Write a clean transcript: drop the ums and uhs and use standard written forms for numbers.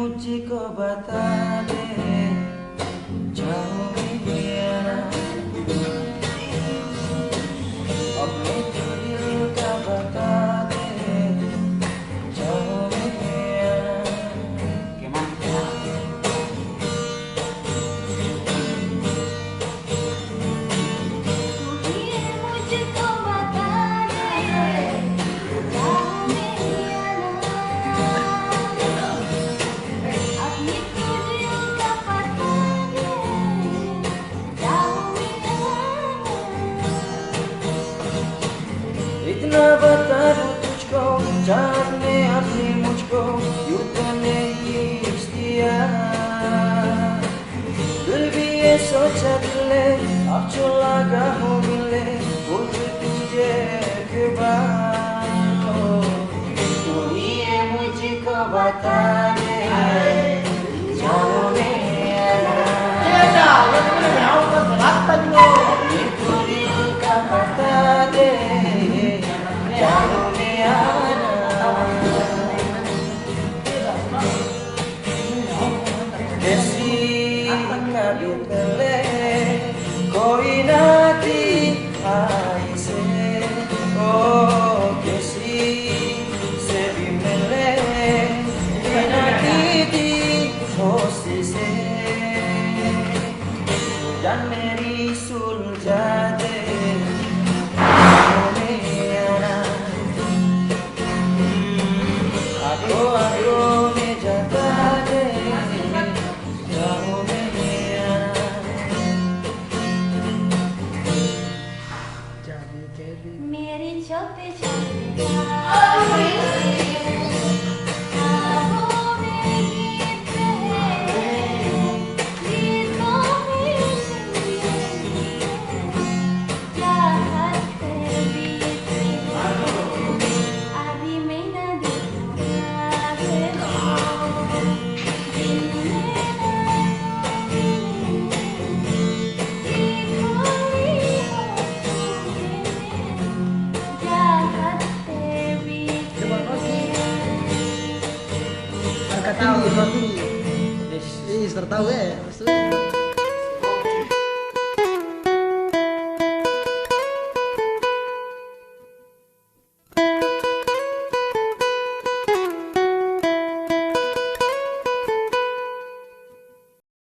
मुझको बता दे, जाओगे ना अपने दिल का बता दे, जाओगे ना। इतना बता दूं तुझको, जानने अपने मुझको, यूं तो नहीं किया। दिल भी ये सोचा दिले, अब जो लगा हो मिले, कुछ तुझे के बाद तू ही ये मुझको बता दे, जाओगे अपने दिल का बता दे, कोई ना थी आई से, ओ किसी से भी मिले बिना की होशी से, जान मेरी सुलझा दे, आगो में जता दे, जाओ मेरी छोटे छोटे Tahu ya.